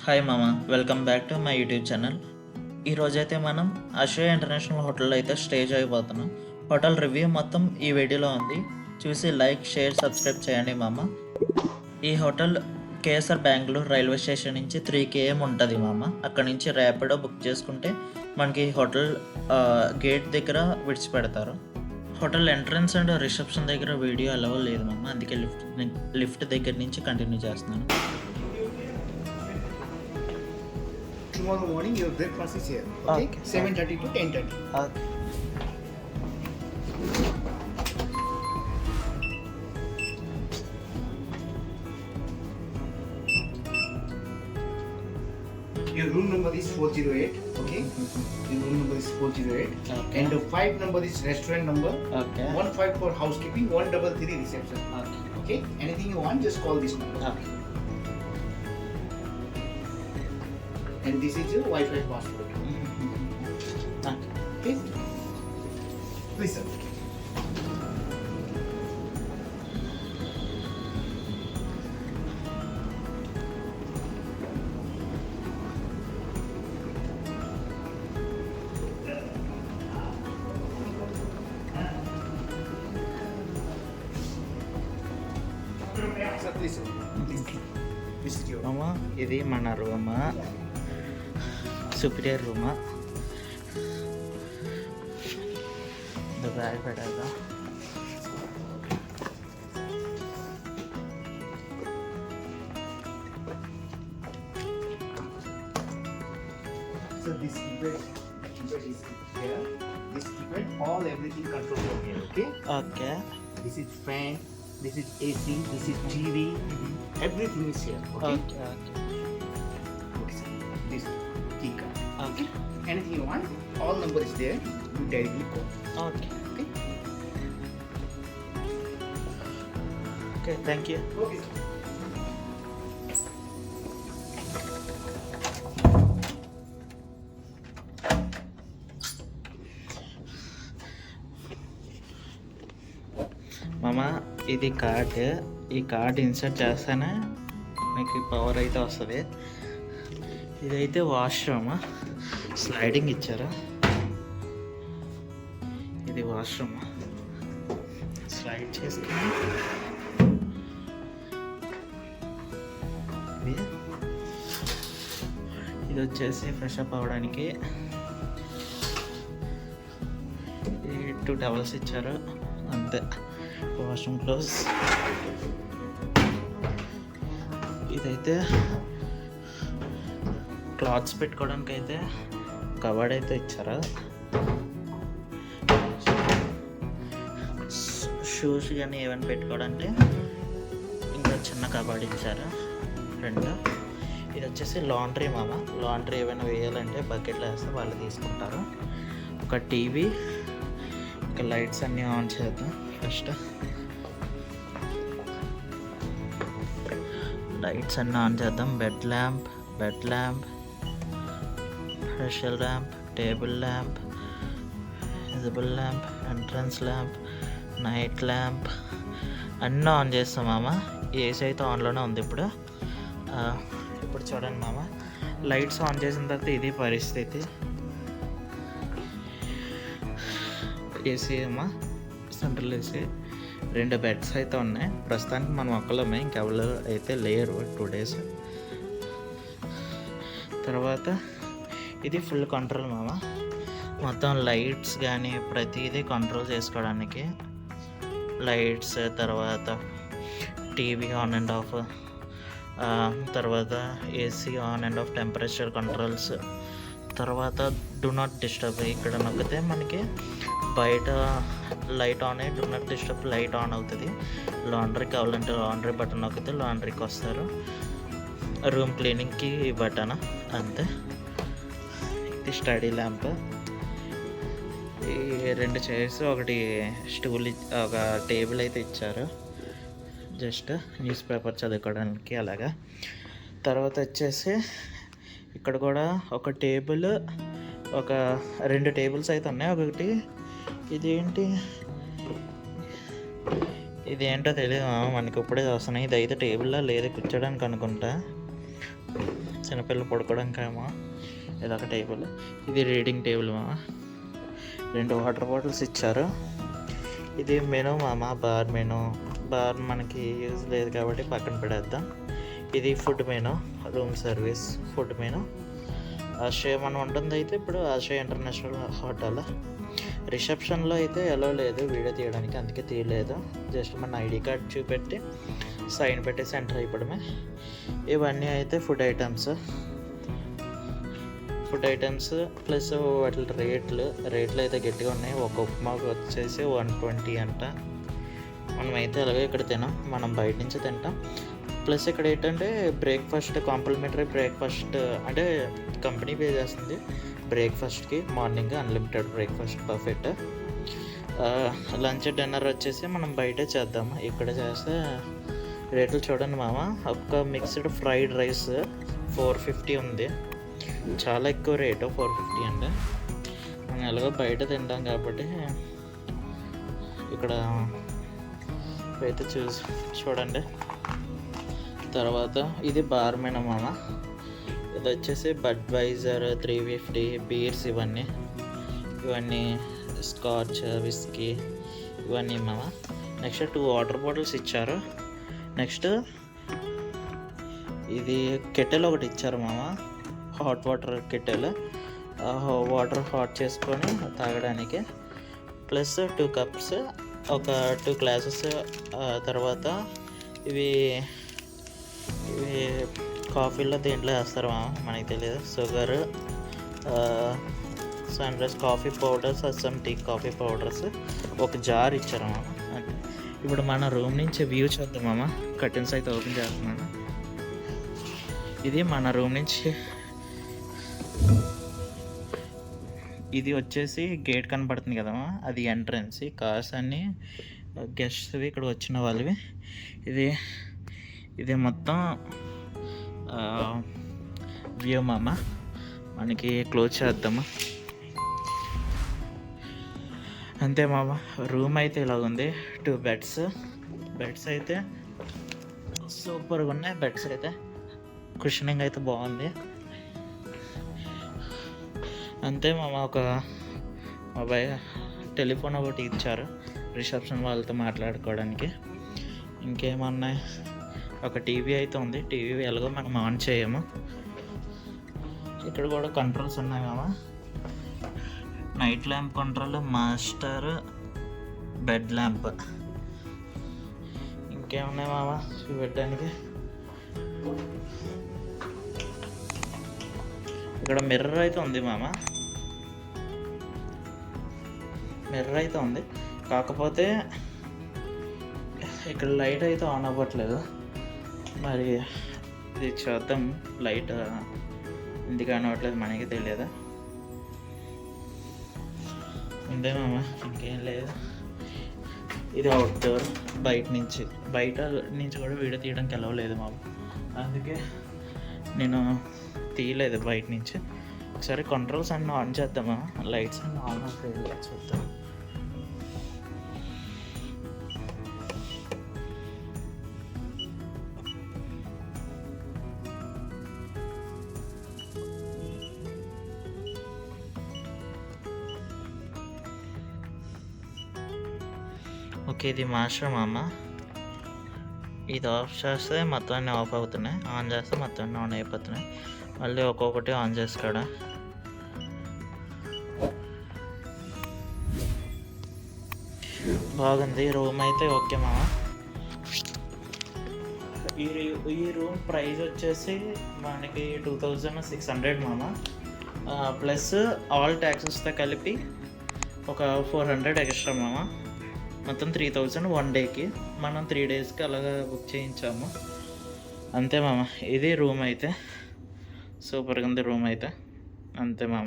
Hi మామ, welcome back to my YouTube channel. ఈరోజైతే మనం ఆశ్రయ ఇంటర్నేషనల్ హోటల్లో అయితే స్టే చేయబోతున్నాం. హోటల్ రివ్యూ మొత్తం ఈ వీడియోలో ఉంది. చూసి లైక్, షేర్, సబ్స్క్రైబ్ చేయండి మామ. ఈ hotel KSR Bengaluru railway station నుంచి 3 km ఉంటుంది మామ. అక్కడ నుంచి ర్యాపిడో బుక్ చేసుకుంటే మనకి హోటల్ గేట్ దగ్గర విడిచిపెడతారు. హోటల్ ఎంట్రన్స్ అండ్ రిసెప్షన్ దగ్గర వీడియో అలవ్ లేదు మామ, అందుకే లిఫ్ట్ దగ్గర నుంచి కంటిన్యూ చేస్తున్నాను. Tomorrow morning your breakfast is here. Okay? 7:30 to 10:30. Okay. Your room number is 408. Okay? Your room number is 408. Okay. And the 5 number is restaurant number. Okay. 15 for housekeeping. 133 reception. Okay. Okay? Anything you want, just call this number. Okay. And this is your Wi-Fi password. Okay. Okay? Please, sir. Sir, please, sir. Please. This is your. మామ, ఇది మన room, superior room. Bag పెడదా. So this keypad is here. This keypad, all everything control from here. Okay. Okay. This is fan. This is AC. This is TV. Everything is here. Okay. Okay. Okay. Okay, sir. This key card. Okay. Anything you want, all number is there. You directly call. Okay. Okay. Okay, thank you. Okay, sir. మామ, ఇది card. ఈ card insert చేస్తానే మీకు power అయితే వస్తుంది. ఇదైతే washroom, sliding ఇచ్చారు. ఇది వాష్రూమ్, స్లైడ్ చేసుకుని ఇది వచ్చేసి ఫ్రెష్ అప్ అవ్వడానికి. ఈ 2 టవల్స్ ఇచ్చారు, అంతే. Washroom close. ఇదైతే క్లాత్స్ పెట్టుకోవడానికి అయితే కవర్డ్ అయితే ఇచ్చారు. షూస్ కానీ ఏమైనా పెట్టుకోవడానికి ఇంకా చిన్న కవర్డ్ ఇచ్చారు 2. ఇది వచ్చేసి లాండ్రీ మామ. లాండ్రీ ఏమైనా వేయాలంటే బకెట్లో వేస్తే వాళ్ళు తీసుకుంటారు. ఒక టీవీ, ఇంకా లైట్స్ అన్నీ ఆన్ చేద్దాం. ఫస్ట్ లైట్స్ అన్నీ ఆన్ చేద్దాం. Bed lamp, special lamp, table lamp, visible lamp, entrance lamp, night lamp అన్నీ ఆన్ చేస్తాం మామ. ఏసీ అయితే ఆన్లోనే ఉంది ఇప్పుడు. ఇప్పుడు చూడండి మామ, లైట్స్ ఆన్ చేసిన తర్వాత ఇది పరిస్థితి. ఏసీ అమ్మా, సెంట్రల్ ఏసీ. 2 బెడ్స్ అయితే ఉన్నాయి. ప్రస్తుతానికి మనం ఒక్కలమే, ఇంకెవరు అయితే లేరు 2 days. తర్వాత ఇది ఫుల్ కంట్రోల్ మామ. మొత్తం లైట్స్ కానీ ప్రతిదీ కంట్రోల్ చేసుకోవడానికి. లైట్స్, తర్వాత టీవీ ఆన్ అండ్ ఆఫ్, తర్వాత AC on and of, temperature controls. తర్వాత డు నాట్ డిస్టర్బ్ ఇక్కడ నొక్కితే మనకి బయట లైట్ ఆన్ అయ్యి do not disturb light on అవుతుంది. లాండ్రీ కావాలంటే లాండ్రీ బటన్ నొక్కితే లాండ్రీకి వస్తారు. రూమ్ క్లీనింగ్కి ఈ బటన్, అంతే. ఇది స్టడీ ల్యాంప్. ఈ 2 చైర్స్, ఒకటి స్టూల్, ఒక టేబుల్ అయితే ఇచ్చారు జస్ట్ న్యూస్ పేపర్ చదువుకోవడానికి అలాగా. తర్వాత వచ్చేసి ఇక్కడ కూడా ఒక టేబుల్, ఒక 2 టేబుల్స్ అయితే ఉన్నాయి. ఒకటి ఇదేంటో తెలియదు మనకి, ఇప్పుడే వస్తున్నాయి. ఇది అయితే టేబుల్లో లేదు, కూర్చోడానికి అనుకుంటా. చిన్నపిల్లలు పడుకోవడానికేమో ఇదొక టేబుల్, ఇది రీడింగ్ టేబుల్ మామ. 2 వాటర్ బాటిల్స్ ఇచ్చారు. ఇది మెనూ మామ, బార్ మెనూ. బార్ మనకి యూజ్ లేదు కాబట్టి పక్కన పెడేద్దాం. ఇది food menu, room service food menu. ఆశ్రయ మనం ఉంటుంది అయితే ఇప్పుడు ఆశ్రయ ఇంటర్నేషనల్ హోటల్. రిసెప్షన్లో అయితే ఎలా లేదు వీడియో తీయడానికి, అందుకే తీయలేదు. జస్ట్ మన ఐడి కార్డ్ చూపెట్టి సైన్ పెట్టేసి ఎంటర్ అయిపోవడమే. ఇవన్నీ అయితే ఫుడ్ ఐటమ్స్ ప్లస్ వాటి రేట్లు అయితే గట్టిగా ఉన్నాయి. ఒక ఉప్మాకు వచ్చేసి 120 అంట. మనమైతే అలాగే ఇక్కడ తినాం, మనం బయట నుంచి తింటాం. ప్లస్ ఇక్కడ ఏంటంటే బ్రేక్ఫాస్ట్, కాంప్లిమెంటరీ బ్రేక్ఫాస్ట్ అంటే కంపెనీ పే చేస్తుంది బ్రేక్ఫాస్ట్కి. Morning unlimited breakfast perfect. Lunch dinner వచ్చేసి మనం బయటే చేద్దాము. ఇక్కడ చేస్తే రేట్లు చూడండి మామ. ఒక మిక్స్డ్ ఫ్రైడ్ రైస్ 450 ఉంది, చాలా ఎక్కువ రేటు 450 అంటే. మనం ఎలాగో బయట తింటాం కాబట్టి ఇక్కడ అయితే చూడండి. తర్వాత ఇది బార్ మెనూ మామ. ఇది వచ్చేసి బడ్వైజర్ 350 బీర్స్, ఇవన్నీ స్కాచ్, విస్కీ ఇవన్నీ మామ. నెక్స్ట్ 2 వాటర్ బాటిల్స్ ఇచ్చారు. నెక్స్ట్ ఇది కెటిల్ ఒకటి ఇచ్చారు మామ, hot water kettle, water hot చేసుకొని తాగడానికి. ప్లస్ 2 కప్స్, ఒక 2 గ్లాసెస్. తర్వాత ఇవి కాఫీలో దేంట్లో వేస్తారు మామ మనకి తెలియదు. Sugar, Sunrise coffee powders, Assam tea coffee powders, ఒక జార్ ఇచ్చారు మామ. ఇప్పుడు మన రూమ్ నుంచి వ్యూ చూద్దాం మామ. కర్టెన్స్ అయితే ఓపెన్ చేస్తున్నాను. ఇది మన రూమ్ నుంచి, ఇది వచ్చేసి గేట్ కనపడుతుంది కదమ్మా, అది ఎంట్రన్స్. కార్స్ అన్నీ గెస్ట్వి, ఇక్కడ వచ్చిన వాళ్ళవి. ఇది మొత్తం వ్యూ మామ. మనకి క్లోజ్ చేద్దామా. అంతే మామ. రూమ్ అయితే ఇలా ఉంది. 2 బెడ్స్ అయితే సూపర్గా ఉన్నాయి. బెడ్స్ అయితే కుషనింగ్ అయితే బాగుంది. అంతే మామ. ఒక మొబైల్ టెలిఫోన్ ఒకటి ఇచ్చారు రిసెప్షన్ వాళ్ళతో మాట్లాడుకోవడానికి. ఇంకేమన్నా, ఒక టీవీ అయితే ఉంది. టీవీ ఎలాగో మనం ఆన్ చేయము. ఇక్కడ కూడా కంట్రోల్స్ ఉన్నాయి మామ. Night lamp control, master, bed lamp. ఇంకేమున్నాయి మామ చూపెట్టడానికి. ఇక్కడ మిర్రర్ అయితే ఉంది మామ. కాకపోతే ఇక్కడ లైట్ అయితే ఆన్ అవ్వట్లేదు. మరి ఇది చూద్దాం, లైట్ ఎందుకు ఆన్ అవ్వట్లేదు మనకి తెలియదు. ఉందే మామ, ఇంకేం లేదు. ఇది అవుట్డోర్. బయట నుంచి కూడా వీడియో తీయడానికి వెళ్ళలేదు మామ, అందుకే నేను తీయలేదు బయట నుంచి. ఒకసారి కంట్రోల్స్ అన్నీ ఆన్ చేద్దామా, లైట్స్ అన్నీ ఆన్ అవుతాయి చూద్దాం. ఓకే, ఇది మాస్టర్ మామ. ఇది ఆఫ్ చేస్తే మొత్తం అన్నీ ఆఫ్ అవుతున్నాయి, ఆన్ చేస్తే మొత్తం అన్నీ ఆన్ అయిపోతున్నాయి. మళ్ళీ ఒక్కొక్కటి ఆన్ చేసుకోడా. బాగుంది రూమ్ అయితే. ఓకే మామ. ఈ రూమ్ ప్రైస్ వచ్చేసి మనకి 2600 మామ. ప్లస్ ఆల్ ట్యాక్సెస్తో కలిపి ఒక 400 ఎక్స్ట్రా మామ. మొత్తం 3000 1 డేకి. మనం 3 డేస్కి అలాగా బుక్ చేయించాము. అంతే మామ. ఇది రూమ్ అయితే సూపర్గా ఉంది రూమ్ అయితే. అంతే మామ.